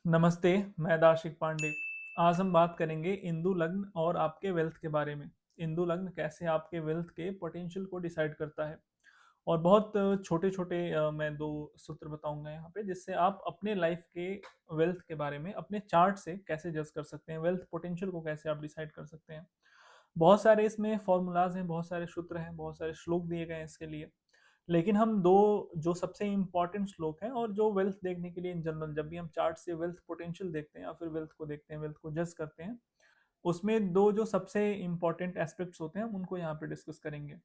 नमस्ते, मैं दार्शिक पांडे। आज हम बात करेंगे इंदु लग्न और आपके वेल्थ के बारे में। इंदु लग्न कैसे आपके वेल्थ के पोटेंशियल को डिसाइड करता है और बहुत छोटे-छोटे मैं 2 सूत्र बताऊँगा यहाँ पे जिससे आप अपने लाइफ के वेल्थ के बारे में अपने चार्ट से कैसे जज कर सकते हैं, वेल्थ पोटेंशियल को कैसे आप डिसाइड कर सकते हैं। बहुत सारे इसमें फ़ॉर्मूलाज़ हैं, बहुत सारे सूत्र हैं, बहुत सारे श्लोक दिए गए हैं इसके लिए। लेकिन हम 2 जो सबसे इम्पोर्टेंट श्लोक हैं और जो वेल्थ देखने के लिए इन जनरल जब भी हम चार्ट से वेल्थ पोटेंशियल देखते हैं या फिर वेल्थ को देखते हैं, वेल्थ को जज करते हैं, उसमें 2 जो सबसे इम्पोर्टेंट एस्पेक्ट्स होते हैं, हम उनको यहाँ पे डिस्कस करेंगे।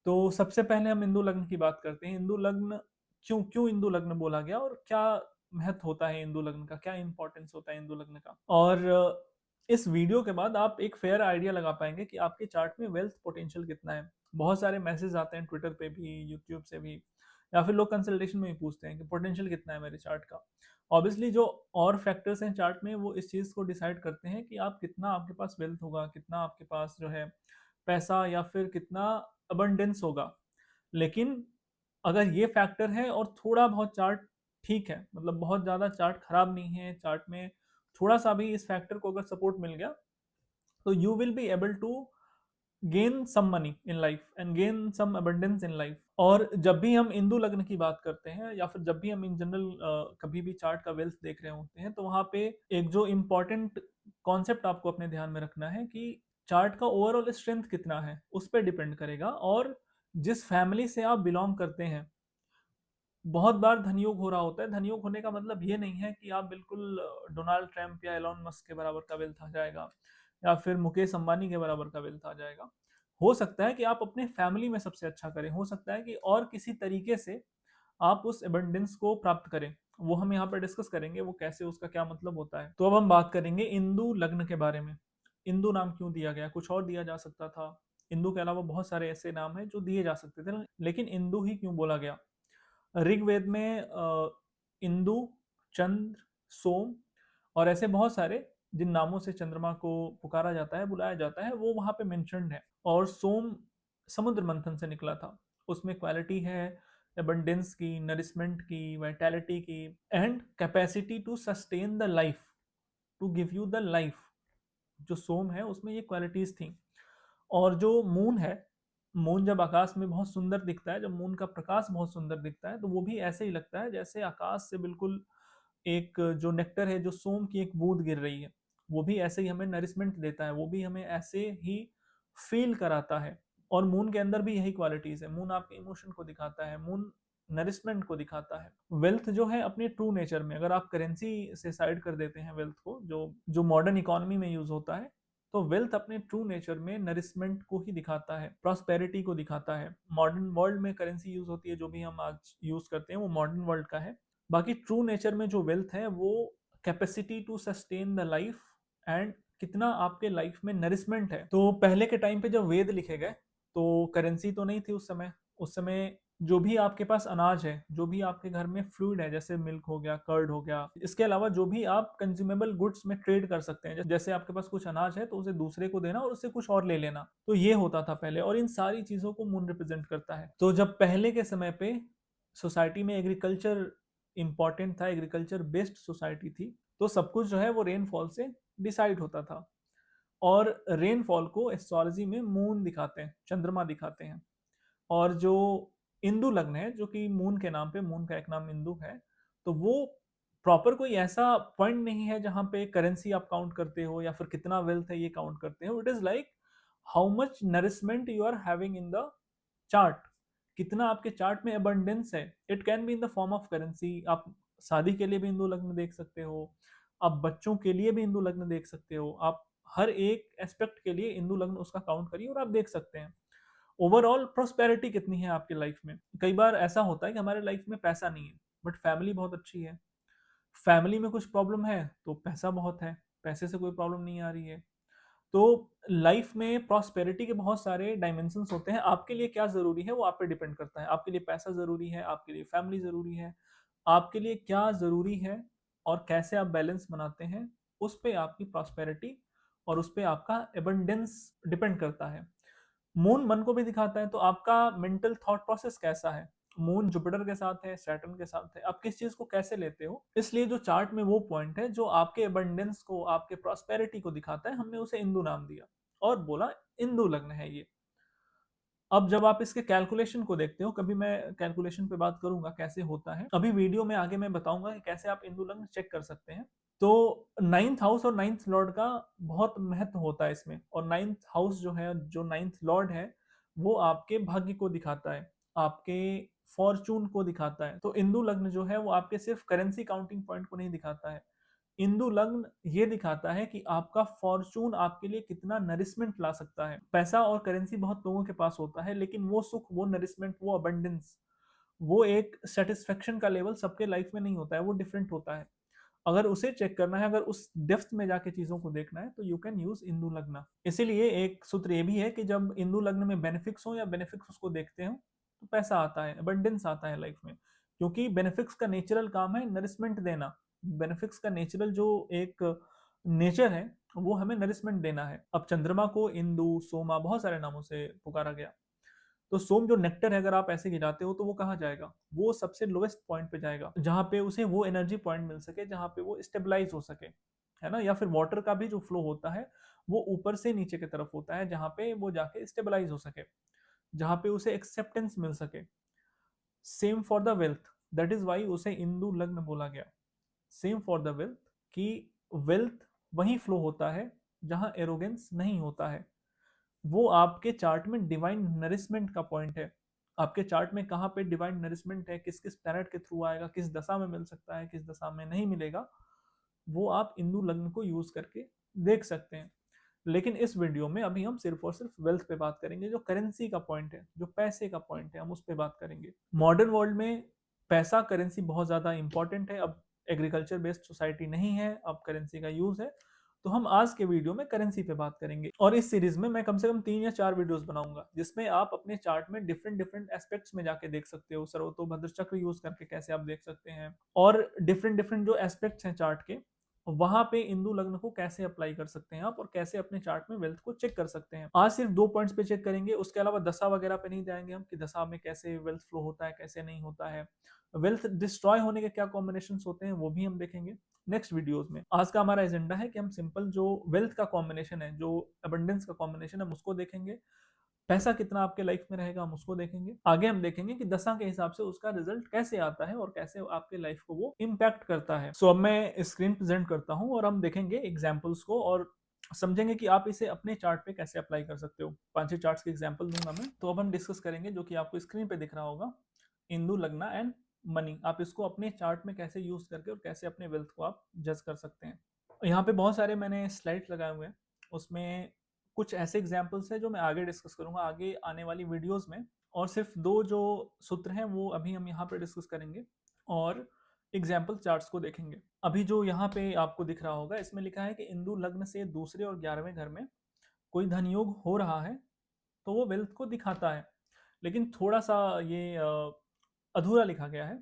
तो सबसे पहले हम इंदु लग्न की बात करते हैं। इंदु लग्न क्यों क्यों इंदु लग्न बोला गया और क्या महत्व होता है इंदु लग्न का, क्या इंपॉर्टेंस होता है इंदु लग्न का? और इस वीडियो के बाद आप एक फेयर आइडिया लगा पाएँगे कि आपके चार्ट में वेल्थ पोटेंशियल कितना है। बहुत सारे मैसेज आते हैं ट्विटर पे भी, यूट्यूब से भी या फिर लोग कंसल्टेशन में भी पूछते हैं कि पोटेंशियल कितना है मेरे चार्ट का। ऑब्वियसली जो और फैक्टर्स हैं चार्ट में वो इस चीज़ को डिसाइड करते हैं कि आप कितना आपके पास वेल्थ होगा, कितना आपके पास जो है पैसा या फिर कितना अबंडेंस होगा। लेकिन अगर ये फैक्टर है और थोड़ा बहुत चार्ट ठीक है, मतलब बहुत ज़्यादा चार्ट खराब नहीं है, चार्ट में थोड़ा-सा भी इस फैक्टर को अगर सपोर्ट मिल गया, तो you will be able to gain some money in life and gain some abundance in life. और जब भी हम इंदु लग्न की बात करते हैं या फिर जब भी हम इन जनरल कभी भी चार्ट का वेल्थ देख रहे होते हैं, तो वहाँ पे एक जो इम्पोर्टेंट कॉन्सेप्ट आपको अपने ध्यान में रखना है कि चार्ट का ओवरऑल स्ट्रेंथ कितना है, उस पर डिपेंड करेगा। और जिस फैमिली से आप बिलोंग करते हैं, बहुत बार धनयोग हो रहा होता है। धनयोग होने का मतलब ये नहीं है कि आप बिल्कुल डोनाल्ड ट्रंप या एलोन मस्क के बराबर का वेल्थ आ जाएगा या फिर मुकेश अंबानी के बराबर का वेल्थ आ जाएगा। हो सकता है कि आप अपने फैमिली में सबसे अच्छा करें, हो सकता है कि और किसी तरीके से आप उस एबंडेंस को प्राप्त करें। वो हम यहाँ पर डिस्कस करेंगे, वो कैसे, उसका क्या मतलब होता है। तो अब हम बात करेंगे इंदु लग्न के बारे में। इंदु नाम क्यों दिया गया? कुछ और दिया जा सकता था। इंदु के अलावा बहुत सारे ऐसे नाम हैं जो दिए जा सकते थे, लेकिन इंदु ही क्यों बोला गया? ऋग्वेद में इंदु, चंद्र, सोम और ऐसे बहुत सारे जिन नामों से चंद्रमा को पुकारा जाता है, बुलाया जाता है, वो वहाँ पे मेंशन्ड है। और सोम समुद्र मंथन से निकला था। उसमें क्वालिटी है एबंडेंस की, नरिशमेंट की, वाइटैलिटी की and capacity to sustain the life, to give you the life. जो सोम है उसमें ये क्वालिटीज थी। और जो मून है, मून जब आकाश में बहुत सुंदर दिखता है, जब मून का प्रकाश बहुत सुंदर दिखता है, तो वो भी ऐसे ही लगता है जैसे आकाश से बिल्कुल एक जो नेक्टर है, जो सोम की एक बूंद गिर रही है। वो भी ऐसे ही हमें नरिशमेंट देता है, वो भी हमें ऐसे ही फील कराता है। और मून के अंदर भी यही क्वालिटीज है। मून आपके इमोशन को दिखाता है, मून नरिशमेंट को दिखाता है। वेल्थ जो है अपने ट्रू नेचर में, अगर आप करेंसी से साइड कर देते हैं वेल्थ को, जो जो मॉडर्न इकोनॉमी में यूज होता है, तो वेल्थ अपने ट्रू नेचर में नरिशमेंट को ही दिखाता है, प्रॉस्पेरिटी को दिखाता है। मॉडर्न वर्ल्ड में करेंसी यूज होती है, जो भी हम आज यूज करते हैं वो मॉडर्न वर्ल्ड का है। बाकी ट्रू नेचर में जो वेल्थ है वो capacity to sustain the life and कितना आपके लाइफ में नरिशमेंट है। तो पहले के टाइम पे जब वेद लिखे गए, तो करेंसी तो नहीं थी उस समय। उस समय जो भी आपके पास अनाज है, जो भी आपके घर में फ्लूइड है, जैसे मिल्क हो गया, कर्ड हो गया, इसके अलावा जो भी आप कंज्यूमेबल गुड्स में ट्रेड कर सकते हैं, जैसे आपके पास कुछ अनाज है तो उसे दूसरे को देना और उससे कुछ और ले लेना, तो ये होता था पहले। और इन सारी चीजों को मून रिप्रेजेंट करता है। तो जब पहले के समय पे सोसाइटी में एग्रीकल्चर इंपॉर्टेंट था, एग्रीकल्चर बेस्ड सोसाइटी थी, तो सब कुछ जो है वो रेनफॉल से डिसाइड होता था। और रेनफॉल को एस्ट्रोलॉजी में मून दिखाते हैं, चंद्रमा दिखाते हैं। और जो इंदु लग्न है, जो कि मून के नाम पे, मून का एक नाम इंदु है, तो वो प्रॉपर कोई ऐसा पॉइंट नहीं है जहां पे करेंसी आप काउंट करते हो या फिर कितना वेल्थ है ये काउंट करते हो। It is like how much nourishment you are having in the chart, कितना आपके चार्ट में अबंडेंस है। It can be in the form of currency. आप शादी के लिए भी इंदु लग्न देख सकते हो, आप बच्चों के लिए भी इंदु लग्न देख सकते हो, आप हर एक एस्पेक्ट के लिए इंदु लग्न उसका काउंट करिए और आप देख सकते हैं ओवरऑल प्रोस्पेरिटी कितनी है आपकी लाइफ में। कई बार ऐसा होता है कि हमारे लाइफ में पैसा नहीं है बट फैमिली बहुत अच्छी है। फैमिली में कुछ प्रॉब्लम है तो पैसा बहुत है, पैसे से कोई प्रॉब्लम नहीं आ रही है। तो लाइफ में प्रॉस्पेरिटी के बहुत सारे डायमेंशंस होते हैं। आपके लिए क्या जरूरी है वो आप पे डिपेंड करता है। आपके लिए पैसा जरूरी है, आपके लिए फैमिली जरूरी है, आपके लिए क्या जरूरी है और कैसे आप बैलेंस बनाते हैं, उस पे आपकी प्रॉस्पेरिटी और उस पे आपका एबंडेंस डिपेंड करता है। मून मन को भी दिखाता है, तो आपका मेंटल थॉट प्रोसेस कैसा है, मून जुपिटर के साथ है, सैटर्न के साथ है, आप किस चीज को कैसे लेते हो। इसलिए जो चार्ट में वो पॉइंट है जो आपके अबंडेंस को, आपके प्रॉस्पेरिटी को दिखाता है, हमने उसे इंदु नाम दिया और बोला इंदु लग्न है ये। अब जब आप इसके कैलकुलेशन को देखते हो, कभी मैं कैलकुलेशन पे बात करूंगा कैसे होता है, अभी वीडियो में आगे मैं बताऊंगा कि कैसे आप इंदु लग्न चेक कर सकते हैं। तो नाइन्थ हाउस और नाइन्थ लॉर्ड का बहुत महत्व होता है इसमें। और नाइन्थ हाउस जो है, जो नाइन्थ लॉर्ड है, वो आपके भाग्य को दिखाता है, आपके फॉर्चून को दिखाता है। तो इंदु लग्न जो है वो आपके सिर्फ करेंसी काउंटिंग पॉइंट को नहीं दिखाता है, इंदु लग्न ये दिखाता है कि आपका फॉर्चून आपके लिए कितना नरिशमेंट ला सकता है। पैसा और करेंसी बहुत लोगों के पास होता है, लेकिन वो सुख, वो नरिशमेंट, वो अबंडेंस, वो एक सेटिस्फेक्शन का लेवल सबके लाइफ में नहीं होता है, वो डिफरेंट होता है। अगर उसे चेक करना है, अगर उस डेप्थ में जाके चीजों को देखना है, तो यू कैन यूज इंदु लग्न। इसीलिए एक सूत्र ये भी है कि जब इंदु लग्न में बेनिफिक्स हो या बेनिफिक्स उसको देखते हो, तो पैसा आता है, अबंडेंस आता है लाइफ में। क्योंकि बेनिफिक्स का नेचुरल काम है नरिशमेंट देना। बेनिफिक्स का नेचुरल जो एक नेचर है, वो हमें नरिशमेंट देना है। अब चंद्रमा को इंदु, सोमा, बहुत सारे नामों से पुकारा गया। तो सोम जो नेक्टर है, अगर आप ऐसे गिराते हो तो वो कहाँ जाएगा, वो सबसे लोएस्ट पॉइंट पे जाएगा, जहां पे उसे वो एनर्जी पॉइंट मिल सके, जहां पे वो स्टेबलाइज हो सके, है ना। या फिर वाटर का भी जो फ्लो होता है, वो ऊपर से नीचे की तरफ होता है, जहां पे वो जाके स्टेबलाइज हो सके, जहां पे उसे एक्सेप्टेंस मिल सके। Same for the wealth, that is why उसे इंदु लग्न बोला गया। सेम फॉर द वेल्थ, कि वेल्थ वहीं फ्लो होता है जहां एरोगेंस नहीं होता है। वो आपके चार्ट में डिवाइन नरिशमेंट का पॉइंट है। आपके चार्ट में कहाँ पे डिवाइन नरिशमेंट है, किस किस प्लैनेट के थ्रू आएगा, किस दशा में मिल सकता है, किस दशा में नहीं मिलेगा, वो आप इंदु लग्न को यूज करके देख सकते हैं। लेकिन इस वीडियो में अभी हम सिर्फ और सिर्फ वेल्थ पे बात करेंगे, जो करेंसी का पॉइंट है, जो पैसे का पॉइंट है, हम उस पर बात करेंगे। मॉडर्न वर्ल्ड में पैसा, करेंसी बहुत ज्यादा इंपॉर्टेंट है। अब एग्रीकल्चर बेस्ड सोसाइटी नहीं है, अब करेंसी का यूज है। तो हम आज के वीडियो में करेंसी पे बात करेंगे, और इस सीरीज में मैं कम से कम 3 या 4 वीडियोस बनाऊंगा, जिसमें आप अपने चार्ट में डिफरेंट डिफरेंट एस्पेक्ट्स में जाके देख सकते हो। सर्वतोभद्र चक्र यूज करके कैसे आप देख सकते हैं, और डिफरेंट डिफरेंट जो एस्पेक्ट्स हैं चार्ट के, वहां पे इंदु लग्न को कैसे अप्लाई कर सकते हैं आप, और कैसे अपने चार्ट में वेल्थ को चेक कर सकते हैं। आज सिर्फ 2 पॉइंट्स पे चेक करेंगे, उसके अलावा दशा वगैरह पे नहीं जाएंगे हम, कि दशा में कैसे वेल्थ फ्लो होता है, कैसे नहीं होता है, वेल्थ डिस्ट्रॉय होने के क्या कॉम्बिनेशन होते हैं, वो भी हम देखेंगे नेक्स्ट वीडियोस में। आज का हमारा एजेंडा है कि हम सिंपल जो वेल्थ का कॉम्बिनेशन है, जो अबंडेंस का कॉम्बिनेशन है, हम उसको देखेंगे। पैसा कितना आपके लाइफ में रहेगा, हम उसको देखेंगे। आगे हम देखेंगे कि दशा के हिसाब से उसका रिजल्ट कैसे आता है, और कैसे आपके लाइफ को वो इम्पैक्ट करता है। सो अब मैं स्क्रीन प्रेजेंट करता हूँ, और हम देखेंगे एग्जाम्पल्स को, और समझेंगे कि आप इसे अपने चार्ट पे कैसे अप्लाई कर सकते हो। 5-6 चार्ट्स के एग्जाम्पल दूंगा मैं। तो अब हम डिस्कस करेंगे, जो कि आपको स्क्रीन पे दिख रहा होगा, इंदु लग्ना एंड मनी। आप इसको अपने चार्ट में कैसे यूज करके, और कैसे अपने वेल्थ को आप जज कर सकते हैं। यहाँ पे बहुत सारे मैंने स्लाइड्स लगाए हुए हैं, उसमें कुछ ऐसे एग्जाम्पल्स हैं जो मैं आगे डिस्कस करूंगा आगे आने वाली वीडियोस में। और सिर्फ 2 जो सूत्र हैं वो अभी हम यहाँ पे डिस्कस करेंगे, और एग्जाम्पल चार्ट्स को देखेंगे। अभी जो यहाँ पे आपको दिख रहा होगा, इसमें लिखा है कि इंदु लग्न से दूसरे और 11वें घर में कोई धन योग हो रहा है, तो वो वेल्थ को दिखाता है। लेकिन थोड़ा सा ये अधूरा लिखा गया है।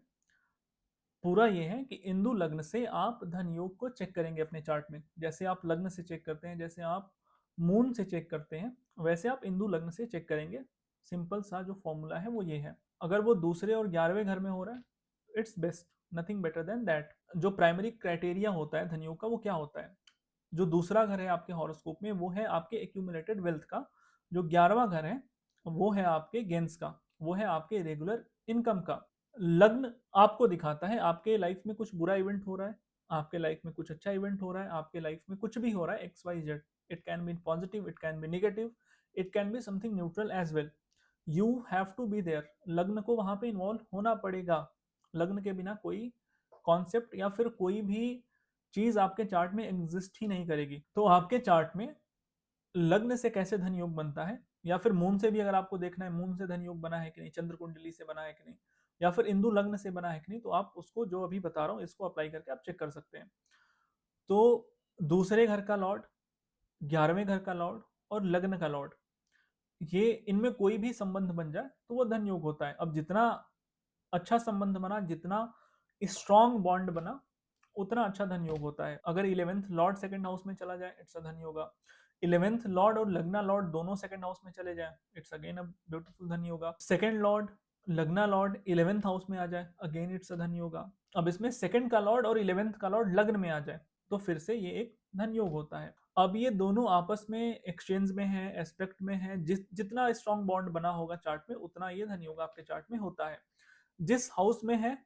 पूरा ये है कि इंदु लग्न से आप धन योग को चेक करेंगे अपने चार्ट में। जैसे आप लग्न से चेक करते हैं, जैसे आप मून से चेक करते हैं, वैसे आप इंदु लग्न से चेक करेंगे। सिंपल सा जो फॉर्मूला है वो ये है। अगर वो दूसरे और 11वें घर में हो रहा है, it's best, nothing better than that. जो प्राइमरी क्राइटेरिया होता है धन योग का, वो क्या होता है? जो दूसरा घर है आपके हॉरोस्कोप में, वो है आपके एक्यूमुलेटेड वेल्थ का। जो 11वां घर है, वो है आपके गेंस का, वो है आपके रेगुलर इनकम का। लग्न आपको दिखाता है आपके लाइफ में कुछ बुरा इवेंट हो रहा है, आपके लाइफ में कुछ अच्छा इवेंट हो रहा है, आपके लाइफ में कुछ भी हो रहा है, X Y Z. It can be positive, it can be negative, it can be something neutral as well. You have to be there. लग्न को वहां पे इन्वॉल्व होना पड़ेगा। लग्न के बिना कोई कॉन्सेप्ट या फिर कोई भी चीज आपके चार्ट में एग्जिस्ट ही नहीं करेगी। तो आपके चार्ट में लग्न से कैसे धन योग बनता है, या फिर मून से भी अगर आपको देखना है, मून से धन योग बना है कि नहीं, चंद्र कुंडली से बना है कि नहीं, या फिर इंदु लग्न से बना है कि नहीं, तो आप उसको जो अभी बता रहा हूं इसको अप्लाई करके आप चेक कर सकते हैं। तो दूसरे घर का लॉर्ड, 11वें घर का लॉर्ड, और लग्न का लॉर्ड, ये इनमें कोई भी संबंध बन जाए तो वो धन योग होता है। अब जितना अच्छा संबंध बना, जितना स्ट्रॉन्ग बॉन्ड बना, उतना अच्छा धन योग होता है। अगर 11th लॉर्ड सेकंड हाउस में चला जाए, it's a dhan yoga. 11th Lord और लग्ना लॉर्ड दोनों सेकंड हाउस में चले जाए, इट्स अगेन अ ब्यूटीफुल धन योगा। सेकंड लॉर्ड लग्ना लॉर्ड 11th हाउस में आ जाए, again it's a dhan yoga. अब इसमें सेकंड का लॉर्ड और 11th का लॉर्ड लग्न में आ जाए तो फिर से ये एक धन योग होता है। अब ये दोनों आपस में एक्सचेंज में है, एस्पेक्ट में है, जितना स्ट्रॉन्ग बॉन्ड बना होगा चार्ट में उतना ये धन योग आपके चार्ट में होता है। जिस हाउस में है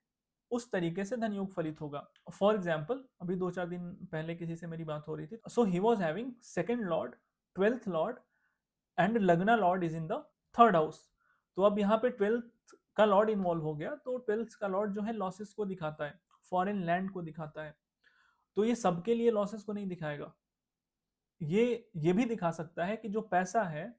उस तरीके से धन योग फलित होगा। फॉर एग्जाम्पल अभी 2-4 दिन पहले किसी से मेरी बात हो रही थी, so he was having second lord, 12th lord and lagna lord is in the third house. तो अब यहाँ पे 12th का लॉर्ड इन्वॉल्व हो गया, तो 12th का लॉर्ड जो है लॉसेस को दिखाता है, फॉरेन लैंड को दिखाता है। तो ये सबके लिए लॉसेस को नहीं दिखाएगा, ये भी दिखा सकता है कि जो पैसा है,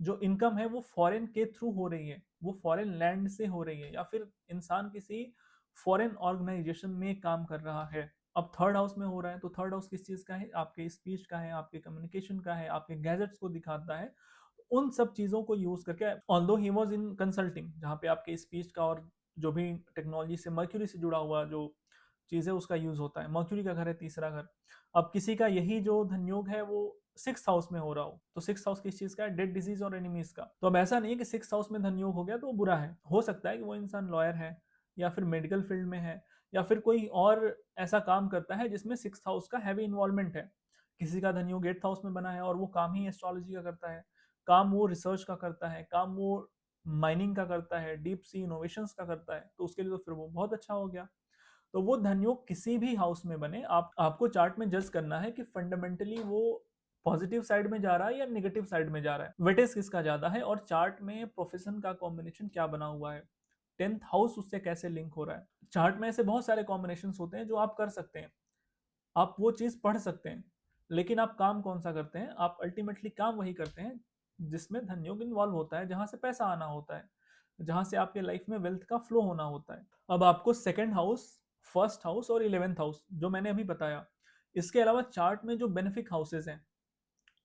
जो इनकम है वो फॉरेन के थ्रू हो रही है, वो फॉरेन लैंड से हो रही है, या फिर इंसान किसी फॉरेन ऑर्गेनाइजेशन में काम कर रहा है। अब थर्ड हाउस में हो रहा है तो थर्ड हाउस किस चीज का है, आपके स्पीच का है, आपके कम्युनिकेशन का है, आपके गैजेट्स को दिखाता है। उन सब चीजों को यूज करके, although he was in consulting जहाँ पे आपके स्पीच का और जो भी टेक्नोलॉजी से, मर्क्यूरी से जुड़ा हुआ जो चीज है उसका यूज होता है। मर्क्यूरी का घर है तीसरा घर। अब किसी का यही जो धनयोग है वो 6th हाउस में हो रहा हो, तो 6th हाउस किस चीज का है, डेड डिजीज और एनिमीज का। तो अब ऐसा नहीं है कि 6th हाउस में धनयोग हो गया तो वो बुरा है, हो सकता है कि वो इंसान लॉयर है या फिर मेडिकल फील्ड में है या फिर कोई और ऐसा काम करता है जिसमें 6th हाउस का हैवी इन्वॉल्वमेंट है। किसी का धनयोग 8th हाउस में बना है और वो काम ही एस्ट्रोलॉजी का करता है, काम वो रिसर्च का करता है, काम वो माइनिंग का करता है, डीप सी इनोवेशंस का करता है, तो उसके लिए तो फिर वो बहुत अच्छा हो गया। तो वो धनयोग किसी भी हाउस में बने, आपको चार्ट में जज करना है कि फंडामेंटली वो पॉजिटिव साइड में जा रहा है या नेगेटिव साइड में जा रहा है, वेटेज किसका ज्यादा है, और चार्ट में प्रोफेशन का कॉम्बिनेशन क्या बना हुआ है, 10th हाउस उससे कैसे लिंक हो रहा है। चार्ट में ऐसे बहुत सारे कॉम्बिनेशन होते हैं जो आप कर सकते हैं, आप वो चीज पढ़ सकते हैं, लेकिन आप काम कौन सा करते हैं, आप अल्टीमेटली काम वही करते हैं जिसमें धनयोग इन्वॉल्व होता है, जहां से पैसा आना होता है, जहां से आपके लाइफ में वेल्थ का फ्लो होना होता है। अब आपको सेकंड हाउस, फर्स्ट हाउस और 11th हाउस जो मैंने अभी बताया, इसके अलावा चार्ट में जो बेनिफिक हाउसेज हैं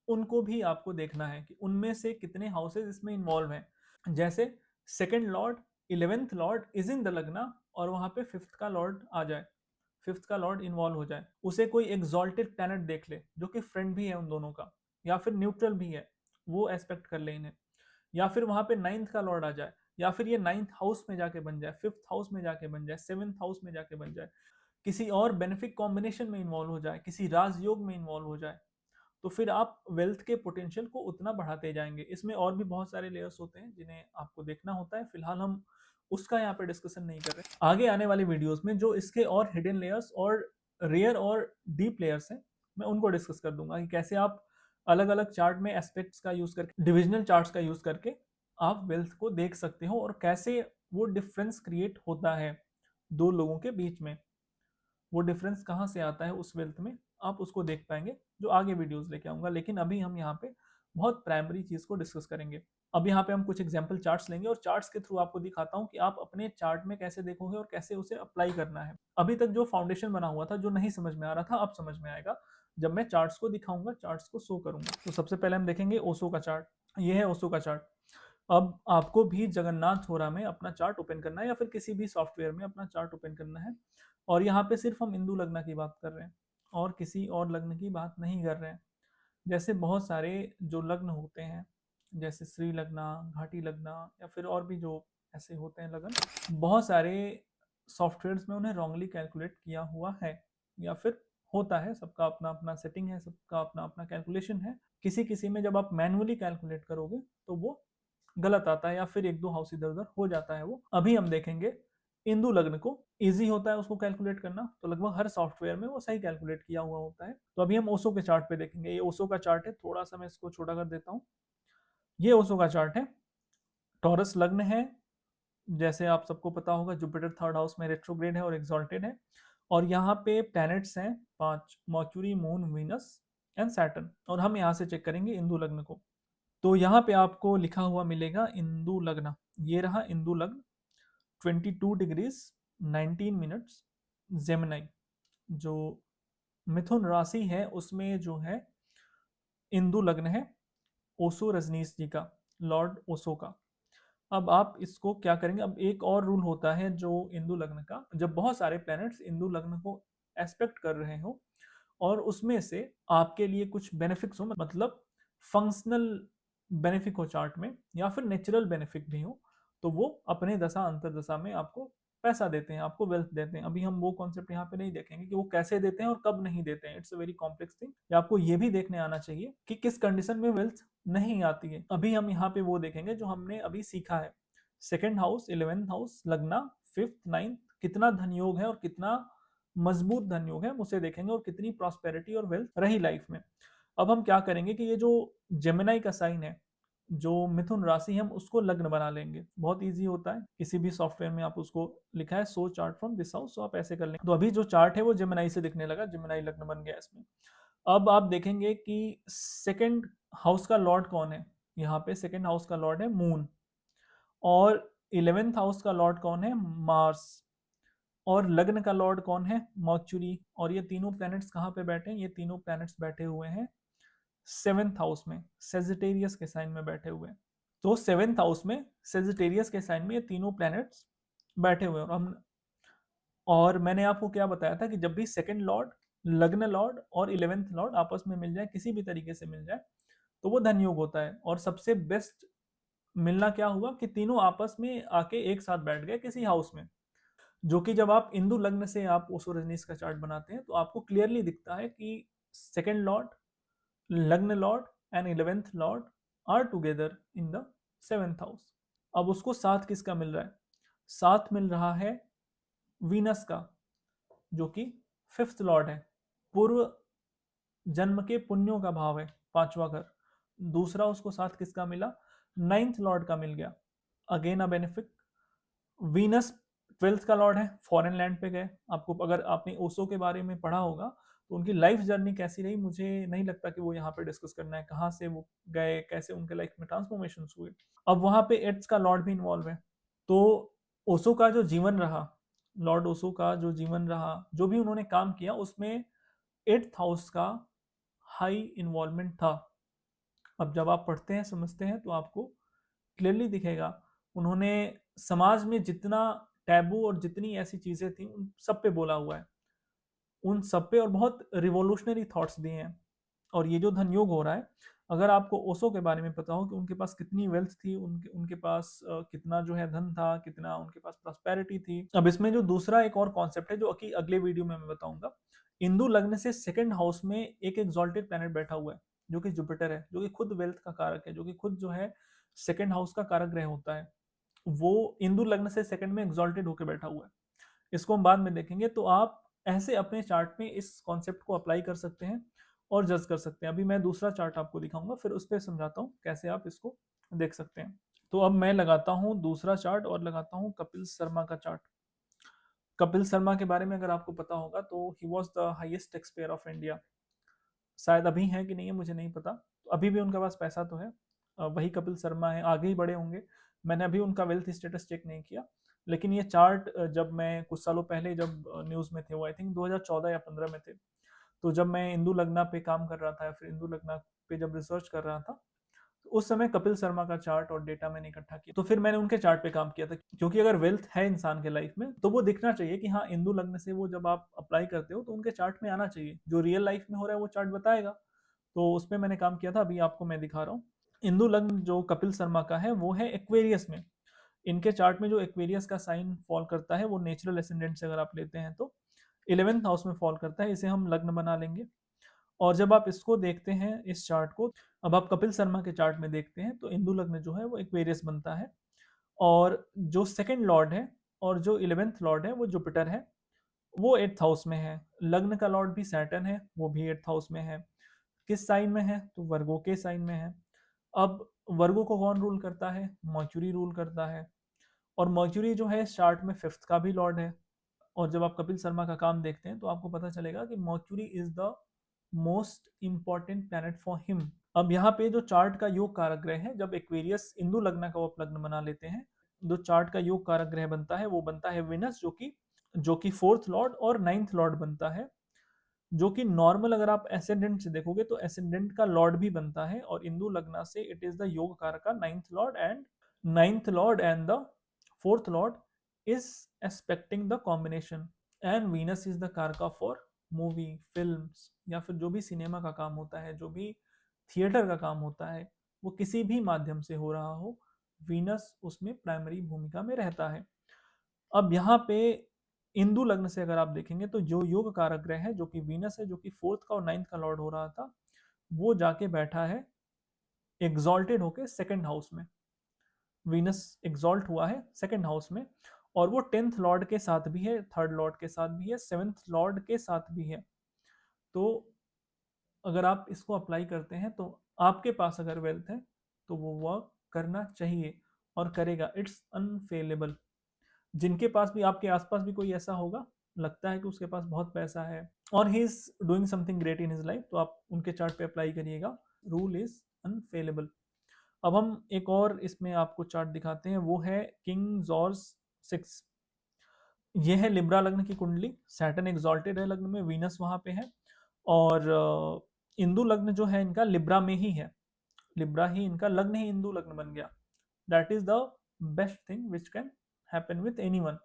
उनको भी आपको देखना है कि उनमें से कितने हाउसेज इसमें इन्वॉल्व हैं। जैसे second Lord, 11th Lord is in the लग्ना और वहां पे 5th का लॉर्ड आ जाए, 5th का लॉर्ड इन्वॉल्व हो जाए, उसे कोई एग्जॉल्टेड प्लैनेट देख ले जो कि फ्रेंड भी है उन दोनों का या फिर न्यूट्रल भी है, वो एस्पेक्ट कर ले इन्हें, या फिर वहां पे 9th का लॉर्ड आ जाए, या फिर ये 9th हाउस में जाके बन जाए, 5th हाउस में जाके बन जाए, 7th हाउस में जाके बन जाए, किसी और बेनिफिक कॉम्बिनेशन में इन्वॉल्व हो जाए, किसी राजयोग में इन्वॉल्व हो जाए, तो फिर आप वेल्थ के पोटेंशियल को उतना बढ़ाते जाएंगे। इसमें और भी बहुत सारे लेयर्स होते हैं जिन्हें आपको देखना होता है, फिलहाल हम उसका यहाँ पे डिस्कशन नहीं कर रहे। आगे आने वाली वीडियोस में जो इसके और हिडन लेयर्स और रेयर और डीप लेयर्स हैं मैं उनको डिस्कस कर दूंगा कि कैसे आप अलग अलग चार्ट में एस्पेक्ट्स का यूज करके, डिविजनल चार्ट्स का यूज करके आप वेल्थ को देख सकते हो और कैसे वो डिफरेंस क्रिएट होता है दो लोगों के बीच में, वो डिफरेंस कहाँ से आता है उस वेल्थ में, आप उसको देख पाएंगे जो आगे वीडियोस लेके आऊंगा। लेकिन अभी हम यहाँ पे बहुत प्राइमरी चीज को डिस्कस करेंगे। अब यहाँ पे हम कुछ एग्जाम्पल चार्ट्स लेंगे और चार्ट्स के थ्रू आपको दिखाता हूँ कि आप अपने चार्ट में कैसे देखोगे और कैसे उसे अप्लाई करना है। अभी तक जो फाउंडेशन बना हुआ था, जो नहीं समझ में आ रहा था, अब समझ में आएगा जब मैं चार्ट्स को दिखाऊंगा, चार्ट्स को शो करूंगा। तो सबसे पहले हम देखेंगे ओशो का चार्ट। ये है ओशो का चार्ट। अब आपको भी जगन्नाथ होरा में अपना चार्ट ओपन करना है या फिर किसी भी सॉफ्टवेयर में अपना चार्ट ओपन करना है, और यहाँ पे सिर्फ हम इंदु लग्न की बात कर रहे हैं और किसी और लग्न की बात नहीं कर रहे हैं। जैसे बहुत सारे जो लग्न होते हैं, जैसे श्री लग्ना, घाटी लग्ना, या फिर और भी जो ऐसे होते हैं लगन, बहुत सारे सॉफ्टवेयर्स में उन्हें रॉन्गली कैलकुलेट किया हुआ है या फिर होता है, सबका अपना अपना सेटिंग है, सबका अपना अपना कैलकुलेशन है। किसी किसी में जब आप मैनुअली कैलकुलेट करोगे तो वो गलत आता है या फिर एक दो हाउस इधर उधर हो जाता है। वो अभी हम देखेंगे इंदु लग्न को, इजी होता है उसको कैलकुलेट करना, तो लगभग हर सॉफ्टवेयर में वो सही कैलकुलेट किया हुआ होता है। तो अभी हम ओशो के चार्ट पे देखेंगे। ये ओशो का चार्ट है, थोड़ा सा मैं इसको छोटा कर देता हूँ। ये ओशो का चार्ट है, टॉरस लग्न है, जैसे आप सबको पता होगा जुपिटर थर्ड हाउस में रेट्रोग्रेड है और एग्जॉल्टेड है, और यहाँ पे प्लैनेट्स हैं 5, mercury, moon, Venus and Saturn. और हम यहाँ से चेक करेंगे इंदु लग्न को। तो यहाँ पे आपको लिखा हुआ मिलेगा इंदु लग्न, ये रहा इंदु लग्न, 22 डिग्रीज 19 मिनट्स जेमिनाई, जो मिथुन राशि है उसमें जो है इंदु लग्न है, ओशो रजनीश जी का, लॉर्ड ओशो का। अब आप इसको क्या करेंगे, अब एक और रूल होता है जो इंदु लग्न का, जब बहुत सारे प्लैनेट्स इंदु लग्न को एस्पेक्ट कर रहे हो और उसमें से आपके लिए कुछ बेनिफिट्स हो, मतलब फंक्शनल बेनिफिक हो चार्ट में या फिर नेचुरल बेनिफिक भी हो, तो वो अपने दशा अंतरदशा में आपको पैसा देते हैं, आपको वेल्थ देते हैं। अभी हम वो कॉन्सेप्ट यहाँ पे नहीं देखेंगे कि वो कैसे देते हैं और कब नहीं देते हैं, it's a very complex thing. या आपको ये भी देखने आना चाहिए कि किस कंडीशन में वेल्थ नहीं आती है। अभी हम यहाँ पे वो देखेंगे जो हमने अभी सीखा है, सेकेंड हाउस, 11th हाउस, लगना, 5th, 9th, कितना धन योग है और कितना मजबूत धन योग है, हम उसे देखेंगे, और कितनी प्रॉस्पेरिटी और वेल्थ रही लाइफ में। अब हम क्या करेंगे कि ये जो जेमिनाई का साइन है, जो मिथुन राशि, हम उसको लग्न बना लेंगे। बहुत इजी होता है, किसी भी सॉफ्टवेयर में आप उसको लिखा है सो चार्ट फ्रॉम दिस हाउस, तो आप ऐसे कर लेंगे। तो अभी जो चार्ट है वो जेमिनाई से दिखने लगा, जेमिनाई लग्न बन गया इसमें। अब आप देखेंगे कि सेकंड हाउस का लॉर्ड कौन है। यहाँ पे सेकंड हाउस का लॉर्ड है मून, और 11th हाउस का लॉर्ड कौन है, मार्स, और लग्न का लॉर्ड कौन है, मर्क्यूरी। और ये तीनों प्लैनेट्स कहाँ पे बैठे हैं, ये तीनों प्लैनेट्स बैठे हुए हैं 7th हाउस में, सेजिटेरियस के साइन में बैठे हुए हैं। तो 7th हाउस में सेजिटेरियस के साइन में ये तीनों प्लैनेट्स बैठे हुए हैं। और मैंने आपको क्या बताया था कि जब भी सेकंड लॉर्ड, लग्न लॉर्ड और 11th लॉर्ड आपस में मिल जाए, किसी भी तरीके से मिल जाए, तो वो धन योग होता है। और सबसे बेस्ट मिलना क्या हुआ कि तीनों आपस में आके एक साथ बैठ गए किसी हाउस में, जो कि जब आप इंदु लग्न से आप ओशो रजनीश का चार्ट बनाते हैं तो आपको क्लियरली दिखता है कि सेकंड लॉर्ड, लग्न lord and 11th lord are together in the 7th house. अब उसको साथ किसका मिल रहा है, साथ मिल रहा है वीनस का, जो कि 5th लॉर्ड है, पूर्व जन्म के पुण्यों का भाव है, पांचवा घर। दूसरा उसको साथ किसका मिला, 9th लॉर्ड का मिल गया, again a benefit. Venus 12th का लॉर्ड है, फॉरेन लैंड पे गए। आपको अगर आपने ओशो के बारे में पढ़ा होगा तो उनकी लाइफ जर्नी कैसी रही, मुझे नहीं लगता कि वो यहाँ पे डिस्कस करना है, कहाँ से वो गए, कैसे उनके लाइफ में ट्रांसफॉर्मेशन हुए। अब वहां पे एट्स का लॉर्ड भी इन्वॉल्व है। तो ओशो का जो जीवन रहा, लॉर्ड ओशो का जो जीवन रहा, जो भी उन्होंने काम किया, उसमें 8th हाउस का हाई इन्वॉल्वमेंट था। अब जब आप पढ़ते हैं, समझते हैं, तो आपको क्लियरली दिखेगा उन्होंने समाज में जितना टैबू और जितनी ऐसी चीजें थी उन सब पे बोला हुआ है, उन सब पे, और बहुत रिवोल्यूशनरी थॉट्स दिए हैं। और ये जो धन योग हो रहा है, अगर आपको ओशो के बारे में पता हो कि उनके पास कितनी वेल्थ थी, उनके उनके पास कितना जो है धन था, कितना उनके पास प्रॉस्पेरिटी थी। अब इसमें जो दूसरा एक और कॉन्सेप्ट है जो कि अगले वीडियो में मैं बताऊंगा, इंदु लग्न से सेकंड हाउस में एक एक्सॉल्टेड प्लैनेट बैठा हुआ है, जो कि जुपिटर है, जो कि खुद वेल्थ का कारक है, जो कि खुद जो है सेकंड हाउस का कारक ग्रह होता है। वो इंदु लग्न से सेकंड में एक्सॉल्टेड होकर बैठा हुआ है। इसको हम बाद में देखेंगे। तो आप ऐसे अपने चार्ट में इस कॉन्सेप्ट को अप्लाई कर सकते हैं और जज कर सकते हैं। अभी मैं दूसरा चार्ट आपको दिखाऊंगा, फिर उस पर समझाता हूँ कैसे आप इसको देख सकते हैं। तो अब मैं लगाता हूँ दूसरा चार्ट और लगाता हूँ कपिल शर्मा का चार्ट। कपिल शर्मा के बारे में अगर आपको पता होगा तो he was the highest tax payer of India. शायद अभी है कि नहीं है मुझे नहीं पता, तो अभी भी उनके पास पैसा तो है। वही कपिल शर्मा है, आगे ही बड़े होंगे। मैंने अभी उनका वेल्थ स्टेटस चेक नहीं किया, लेकिन ये चार्ट जब मैं कुछ सालों पहले जब न्यूज़ में थे, वो आई थिंक 2014 या 15 में थे, तो जब मैं इंदु लग्ना पे काम कर रहा था या फिर इंदु लग्ना पे जब रिसर्च कर रहा था, तो उस समय कपिल शर्मा का चार्ट और डेटा मैंने इकट्ठा किया, तो फिर मैंने उनके चार्ट पे काम किया था। क्योंकि अगर वेल्थ है इंसान के लाइफ में तो वो दिखना चाहिए कि हाँ, इंदु लग्न से वो जब आप अप्लाई करते हो तो उनके चार्ट में आना चाहिए, जो रियल लाइफ में हो रहा है वो चार्ट बताएगा। तो उसमें मैंने काम किया था, अभी आपको मैं दिखा रहा हूँ। इंदु लग्न जो कपिल शर्मा का है वो है एक्वेरियस में। इनके चार्ट में जो एक्वेरियस का साइन फॉल करता है वो नेचुरल एसेंडेंट से अगर आप लेते हैं तो 11th हाउस में फॉल करता है, इसे हम लग्न बना लेंगे। और जब आप इसको देखते हैं इस चार्ट को, अब आप कपिल शर्मा के चार्ट में देखते हैं तो इंदु लग्न जो है वो एक्वेरियस बनता है। और जो सेकंड लॉर्ड है और जो 11th लॉर्ड है वो जुपिटर है, वो 8th हाउस में है। लग्न का लॉर्ड भी सैटर्न है, वो भी 8th हाउस में है। किस साइन में है, तो वर्गो के साइन में है। अब वर्गो को कौन रूल करता है, मर्क्यूरी रूल करता है। और मर्क्यूरी जो है चार्ट में 5th का भी लॉर्ड है। और जब आप कपिल शर्मा का काम देखते हैं तो आपको पता चलेगा कि mercury is the most important planet for him. अब यहाँ पे जो चार्ट का योग कारक ग्रह है, जब एक्वेरियस इंदु लग्न का वो लग्न बना लेते हैं, जो चार्ट का योग कारक ग्रह बनता है वो बनता है विनस, जो कि 4th लॉर्ड और 9th लॉर्ड बनता है। जो कि नॉर्मल अगर आप एसेंडेंट से देखोगे तो एसेंडेंट का लॉर्ड भी बनता है, और इंदु लग्ना से इट इज द योग कारक का 9th Lord and the 4th Lord is expecting the combination. And Venus is the कारका फॉर मूवी, फिल्म्स, या फिर जो भी सिनेमा का काम होता है, जो भी थिएटर का काम होता है, वो किसी भी माध्यम से हो रहा हो, वीनस उसमें प्राइमरी भूमिका में रहता है। अब यहाँ पे इंदु लग्न से अगर आप देखेंगे तो जो योग कारक ग्रह है जो कि वीनस है, जो कि फोर्थ का और नाइन्थ का लॉर्ड हो रहा था, वो जाके बैठा है एग्जॉल्टेड होके सेकंड हाउस में। वीनस एग्जॉल्ट हुआ है सेकंड हाउस में, और वो 10th लॉर्ड के साथ भी है, थर्ड लॉर्ड के साथ भी है, 7th लॉर्ड के साथ भी है। तो अगर आप इसको अप्लाई करते हैं तो आपके पास अगर वेल्थ है तो वो वर्क करना चाहिए और करेगा, इट्स अनफेलेबल। जिनके पास भी, आपके आसपास भी कोई ऐसा होगा, लगता है कि उसके पास बहुत पैसा है और he is doing something great in his life, तो आप उनके चार्ट पे अप्लाई करिएगा, रूल इज अनफेलेबल। अब हम एक और इसमें आपको चार्ट दिखाते हैं, वो है किंग जॉर्ज 6। ये है लिब्रा लग्न की कुंडली, सैटर्न एग्जॉल्टेड है लग्न में, वीनस वहां पे है, और इंदु लग्न जो है इनका लिब्रा में ही है, लिब्रा ही इनका लग्न ही इंदु लग्न बन गया। That is the best thing which can happen with anyone.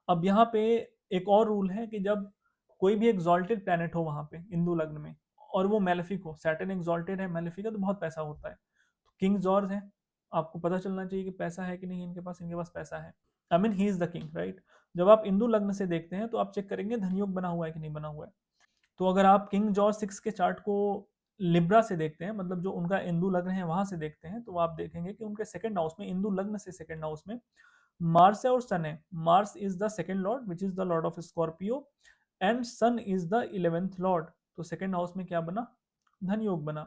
अब यहाँ पे एक और रूल है कि जब कोई भी एग्जॉल्टेड प्लैनेट हो वहां पे इंदु लग्न में, और वो मेलेफिक हो, सैटर्न एग्जॉल्टेड है, मेलेफिक है, तो बहुत पैसा होता है। तो किंग जॉर्ज है, आपको पता चलना चाहिए कि पैसा है कि नहीं इनके पास, इनके पास पैसा है, I mean he is the king, right. जब आप इंदु लग्न से देखते हैं तो आप चेक करेंगे धनयोग बना हुआ है कि नहीं बना हुआ है। तो अगर आप किंग जॉर्ज 6 के चार्ट को लिब्रा से देखते हैं, मतलब जो उनका इंदु लग्न है वहां से देखते हैं, तो आप देखेंगे कि उनके सेकंड हाउस में, इंदु लग्न से सेकंड हाउस में मार्स है और सन है। Mars is the second lord which is the lord of Scorpio, and sun is the 11th lord. तो सेकंड हाउस में क्या बना, धन योग बना।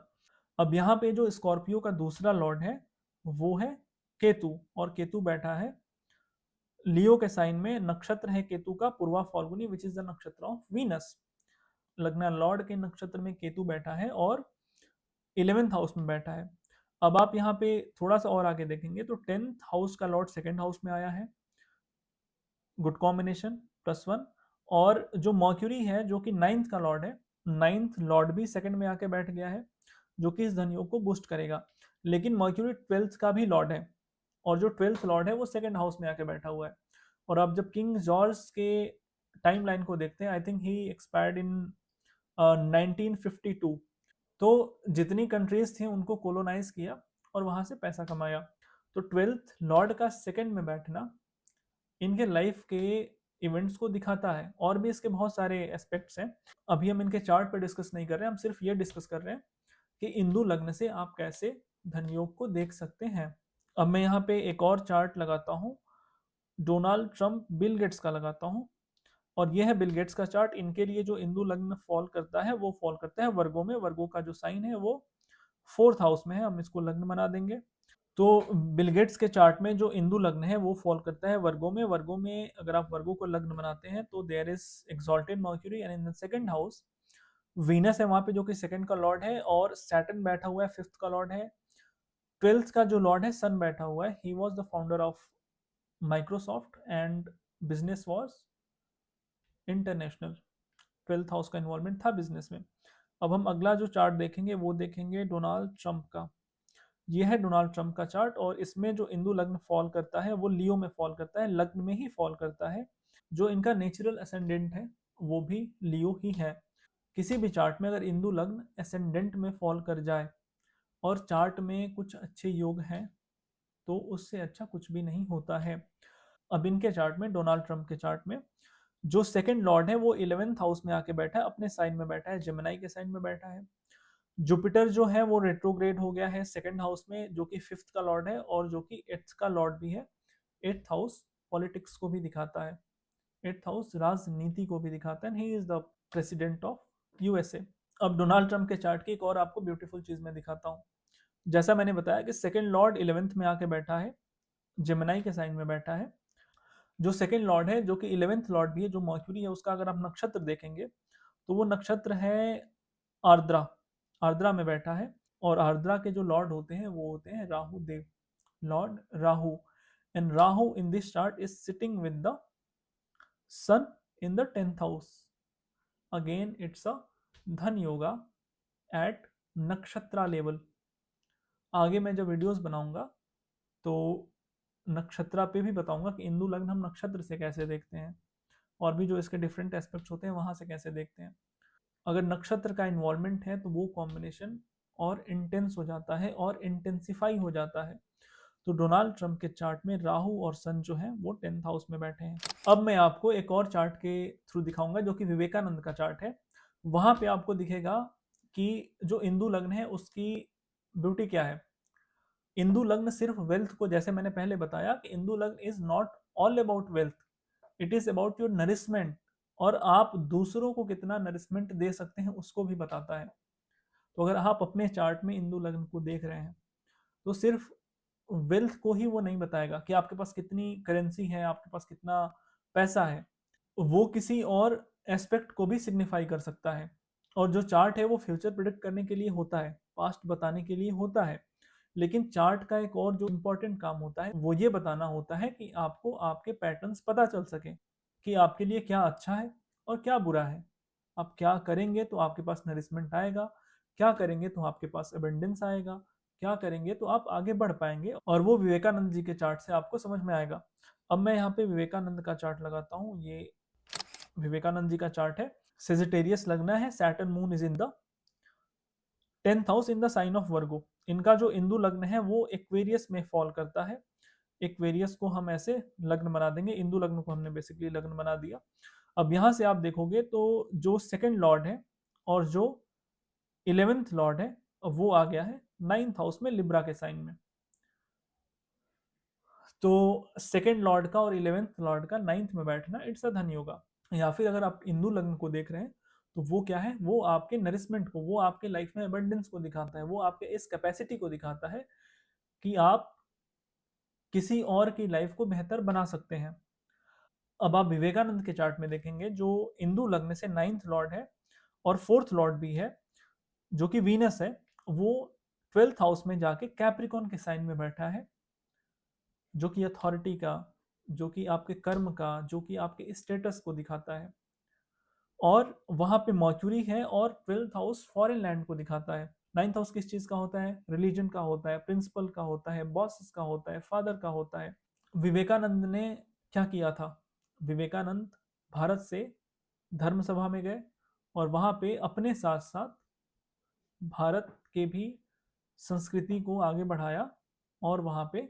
अब यहाँ पे जो स्कॉर्पियो का दूसरा लॉर्ड है वो है केतु, और केतु बैठा है लियो के साइन में, नक्षत्र है केतु का पूर्वा फाल्गुनी विच इज द नक्षत्र ऑफ वीनस। लग्ना लॉर्ड के नक्षत्र में केतु बैठा है और 11th हाउस में बैठा है। अब आप यहाँ पे थोड़ा सा और आगे देखेंगे तो 10th हाउस का लॉर्ड सेकंड हाउस में आया है, गुड कॉम्बिनेशन, +1। और जो मर्क्यूरी है जो कि 9th का लॉर्ड है, 9th लॉर्ड भी सेकंड में आके बैठ गया है, जो कि इस धनयोग को बूस्ट करेगा। लेकिन मर्क्यूरी 12th का भी लॉर्ड है, और जो 12th लॉर्ड है वो सेकंड हाउस में आके बैठा हुआ है। और आप जब किंग जॉर्ज के टाइम लाइन को देखते हैं, आई थिंक ही एक्सपायर्ड इन 1952। तो जितनी कंट्रीज थी उनको कोलोनाइज किया और वहां से पैसा कमाया। तो 12th लॉर्ड का सेकंड में बैठना इनके लाइफ के इवेंट्स को दिखाता है, और भी इसके बहुत सारे एस्पेक्ट्स हैं। अभी हम इनके चार्ट पर डिस्कस नहीं कर रहे हैं, हम सिर्फ ये डिस्कस कर रहे हैं कि इंदु लग्न से आप कैसे धनयोग को देख सकते हैं। अब मैं यहाँ पे एक और चार्ट लगाता हूँ, डोनाल्ड ट्रंप बिल गेट्स का लगाता हूँ, और यह है बिल गेट्स का चार्ट। इनके लिए जो इंदु लग्न फॉल करता है वो फॉल करता है वर्गो में, वर्गो का जो साइन है वो फोर्थ हाउस में है, हम इसको लग्न बना देंगे। तो बिल गेट्स के चार्ट में जो इंदु लग्न है वो फॉल करता है वर्गो में, वर्गो में अगर आप वर्गो को लग्न बनाते हैं तो there is exalted Mercury, and in the second house Venus है वहां पे जो कि सेकंड का लॉर्ड है, और सैटर्न बैठा हुआ है, फिफ्थ का लॉर्ड है। 12th का जो लॉर्ड है सन बैठा हुआ है, he was the founder of Microsoft and business was international. 12th house का इन्वॉल्वमेंट था बिजनेस में। अब हम अगला जो चार्ट देखेंगे वो देखेंगे डोनाल्ड ट्रंप का। ये है डोनाल्ड ट्रंप का चार्ट, और इसमें जो इंदु लग्न फॉल करता है वो लियो में फॉल करता है, लग्न में ही फॉल करता है। जो इनका नेचुरल असेंडेंट है वो भी लियो ही है। किसी भी चार्ट में अगर इंदु लग्न असेंडेंट में फॉल कर जाए और चार्ट में कुछ अच्छे योग हैं तो उससे अच्छा कुछ भी नहीं होता है। अब इनके चार्ट में, डोनाल्ड ट्रंप के चार्ट में, जो सेकंड लॉर्ड है वो 11th हाउस में आके बैठा है, अपने साइन में बैठा है, जेमिनाई के साइन में बैठा है। जुपिटर जो है वो रेट्रोग्रेड हो गया है सेकंड हाउस में, जो कि फिफ्थ का लॉर्ड है और जो कि एट्थ का लॉर्ड भी है। एट्थ हाउस पॉलिटिक्स को भी दिखाता है, एट्थ हाउस राजनीति को भी दिखाता है, he is the president of USA. अब डोनाल्ड ट्रंप के चार्ट की एक और आपको ब्यूटीफुल चीज मैं दिखाता हूँ। जैसा मैंने बताया कि सेकंड लॉर्ड 11th में आके बैठा है, जेमिनाई के साइन में बैठा है। जो सेकंड लॉर्ड है जो कि 11th लॉर्ड भी है, जो मर्क्यूरी है, उसका अगर आप नक्षत्र देखेंगे तो वो नक्षत्र है आर्द्रा, आर्द्रा में बैठा है। और आर्द्रा के जो लॉर्ड होते हैं वो होते हैं Rahu Dev, lord Rahu. And Rahu in this chart is sitting with the sun in the 10th house. Again it's a dhan yoga eight Nakshatra level. आगे मैं जब वीडियोस बनाऊंगा तो नक्षत्रा पे भी बताऊंगा कि इंदु लग्न हम नक्षत्र से कैसे देखते हैं, और भी जो इसके डिफरेंट एस्पेक्ट्स होते हैं वहां से कैसे देखते हैं। अगर नक्षत्र का इन्वॉल्वमेंट है तो वो कॉम्बिनेशन और इंटेंस हो जाता है और इंटेंसिफाई हो जाता है। तो डोनाल्ड ट्रंप के चार्ट में राहु और सन जो है वो 10th हाउस में बैठे हैं। अब मैं आपको एक और चार्ट के थ्रू दिखाऊंगा जो कि विवेकानंद का चार्ट है। वहां पे आपको दिखेगा कि जो इंदु लग्न है उसकी ब्यूटी क्या है। इंदु लग्न सिर्फ वेल्थ को, जैसे मैंने पहले बताया कि इंदु लग्न is not all about wealth, it is about your nourishment, और आप दूसरों को कितना नरिशमेंट दे सकते हैं उसको भी बताता है। तो अगर आप अपने चार्ट में इंदु लग्न को देख रहे हैं तो सिर्फ वेल्थ को ही वो नहीं बताएगा कि आपके पास कितनी करेंसी है, आपके पास कितना पैसा है, वो किसी और एस्पेक्ट को भी सिग्निफाई कर सकता है। और जो चार्ट है वो फ्यूचर प्रिडिक्ट करने के लिए होता है, पास्ट बताने के लिए होता है, लेकिन चार्ट का एक और जो इम्पोर्टेंट काम होता है वो ये बताना होता है कि आपको आपके पैटर्न्स पता चल सके कि आपके लिए क्या अच्छा है और क्या बुरा है। आप क्या करेंगे तो आपके पास नरिशमेंट आएगा, क्या करेंगे तो आपके पास एबेंडेंस आएगा, क्या करेंगे तो आप आगे बढ़ पाएंगे, और वो विवेकानंद जी के चार्ट से आपको समझ में आएगा। अब मैं यहाँ पे विवेकानंद का चार्ट लगाता हूँ। ये विवेकानंद जी का चार्ट है। सेजिटेरियस लगना है, Saturn moon is in the 10th house in the sign of Virgo. इनका जो इंदु लग्न है वो एक्वेरियस में फॉल करता है। एक्वेरियस को हम ऐसे लग्न बना देंगे, इंदु लग्न को हमने बेसिकली लग्न बना दिया। अब यहां से आप देखोगे तो जो सेकंड लॉर्ड है और जो 11th लॉर्ड है वो आ गया है 9th हाउस में लिब्रा के साइन में। तो सेकंड लॉर्ड का और 11th लॉर्ड का 9th में बैठना इट्स अ धन योगा। या फिर अगर आप इंदु लग्न को देख रहे हैं तो वो क्या है, वो आपके नरिशमेंट को, वो आपके लाइफ में अबंडेंस को दिखाता है, वो आपके इस कैपेसिटी को दिखाता है कि आप किसी और की लाइफ को बेहतर बना सकते हैं। अब आप विवेकानंद के चार्ट में देखेंगे जो इंदु लग्न से 9th लॉर्ड है और 4th लॉर्ड भी है जो कि वीनस है, वो 12th हाउस में जाके कैप्रिकॉन के साइन में बैठा है, जो कि अथॉरिटी का, जो कि आपके कर्म का, जो कि आपके स्टेटस को दिखाता है। और वहां पे मर्क्यूरी है और 12th हाउस फॉरेन लैंड को दिखाता है। 9th हाउस किस चीज का होता है, रिलीजन का होता है, प्रिंसिपल का होता है, बॉसेस का होता है, फादर का होता है। विवेकानंद ने क्या किया था, विवेकानंद भारत से धर्म सभा में गए और वहां पे अपने साथ साथ भारत के भी संस्कृति को आगे बढ़ाया और वहां पे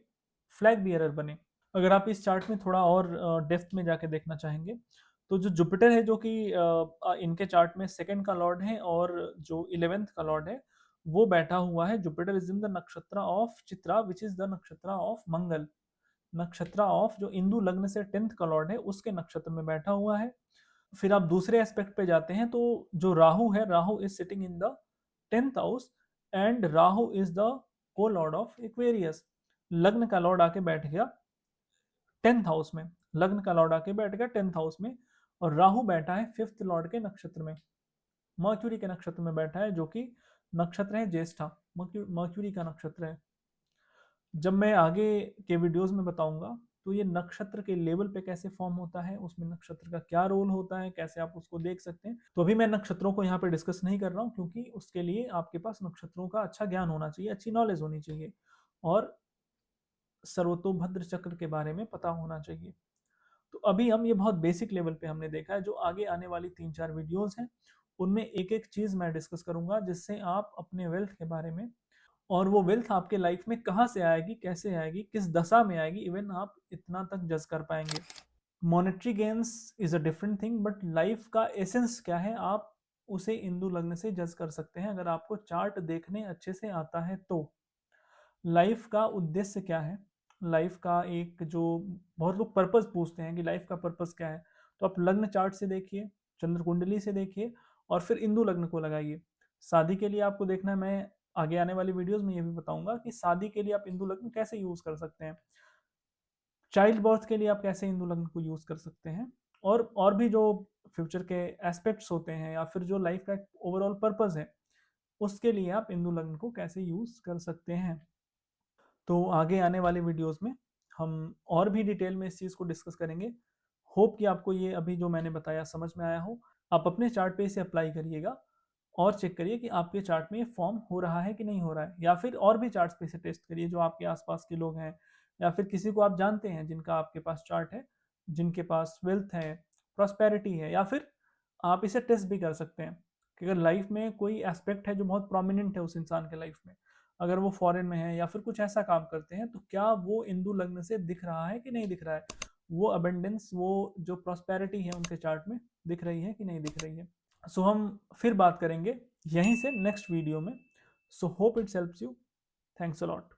फ्लैग बियरर बने। अगर आप इस चार्ट में थोड़ा और डेप्थ में जाके देखना चाहेंगे तो जो जुपिटर है जो कि इनके चार्ट में सेकंड का लॉर्ड है और जो 11th का लॉर्ड है वो बैठा हुआ है। जुपिटर इज इन द नक्षत्र of Chitra which is the नक्षत्र ऑफ मंगल, नक्षत्र ऑफ जो इंदु लग्न से 10th का लॉर्ड है उसके नक्षत्र में बैठा हुआ है। फिर आप दूसरे एस्पेक्ट पे जाते हैं तो जो राहु है, Rahu is sitting in the 10th house and Rahu is the को लॉर्ड ऑफ एक्वेरियस। लग्न का लॉर्ड आके बैठ गया 10th हाउस में, लग्न का लॉर्ड आके बैठ गया 10th हाउस में, और राहु बैठा है 5th लॉर्ड के नक्षत्र में, मर्क्यूरी के नक्षत्र में बैठा है जो कि नक्षत्र है ज्येष्ठा, मर्क्यूरी का नक्षत्र है। जब मैं आगे के वीडियोस में बताऊंगा तो ये नक्षत्र के लेवल पे कैसे फॉर्म होता है, उसमें नक्षत्र का क्या रोल होता है, कैसे आप उसको देख सकते हैं। तो अभी मैं नक्षत्रों को यहाँ पे डिस्कस नहीं कर रहा हूँ क्योंकि उसके लिए आपके पास नक्षत्रों का अच्छा ज्ञान होना चाहिए, अच्छी नॉलेज होनी चाहिए और सर्वतोभद्र चक्र के बारे में पता होना चाहिए। तो अभी हम ये बहुत बेसिक लेवल पे हमने देखा है। जो आगे आने वाली 3-4 वीडियोस हैं उनमें एक एक चीज मैं डिस्कस करूंगा जिससे आप अपने वेल्थ के बारे में, और वो वेल्थ आपके लाइफ में कहाँ से आएगी, कैसे आएगी, किस दशा में आएगी, इवन आप इतना तक जज कर पाएंगे। Monetary gains is a different thing but life का एसेंस क्या है आप उसे इंदु लग्न से जज कर सकते हैं अगर आपको चार्ट देखने अच्छे से आता है तो। लाइफ का उद्देश्य क्या है, लाइफ का एक जो बहुत लोग पर्पस पूछते हैं कि लाइफ का पर्पस क्या है, तो आप लग्न चार्ट से देखिए, चंद्र कुंडली से देखिए और फिर इंदु लग्न को लगाइए। शादी के लिए आपको देखना है, मैं आगे आने वाली वीडियोस में ये भी बताऊंगा कि शादी के लिए आप इंदु लग्न कैसे यूज कर सकते हैं, चाइल्ड बर्थ के लिए आप कैसे इंदु लग्न को यूज कर सकते हैं, और भी जो फ्यूचर के एस्पेक्ट्स होते हैं या फिर जो लाइफ का ओवरऑल पर्पस है उसके लिए आप इंदु लग्न को कैसे यूज कर सकते हैं। तो आगे आने वाले वीडियोस में हम और भी डिटेल में इस चीज़ को डिस्कस करेंगे। होप कि आपको ये अभी जो मैंने बताया समझ में आया हो। आप अपने चार्ट पे इसे अप्लाई करिएगा और चेक करिए कि आपके चार्ट में ये फॉर्म हो रहा है कि नहीं हो रहा है, या फिर और भी चार्ट्स पे इसे टेस्ट करिए जो आपके आसपास के लोग हैं या फिर किसी को आप जानते हैं जिनका आपके पास चार्ट है, जिनके पास वेल्थ है, प्रॉस्पेरिटी है, या फिर आप इसे टेस्ट भी कर सकते हैं कि अगर लाइफ में कोई एस्पेक्ट है जो बहुत प्रोमिनेंट है उस इंसान के लाइफ में, अगर वो फॉरेन में है या फिर कुछ ऐसा काम करते हैं, तो क्या वो इंदु लग्न से दिख रहा है कि नहीं दिख रहा है, वो अबेंडेंस, वो जो प्रॉस्पेरिटी है उनके चार्ट में दिख रही है कि नहीं दिख रही है। सो हम फिर बात करेंगे यहीं से नेक्स्ट वीडियो में। So hope it's helps you. Thanks a lot.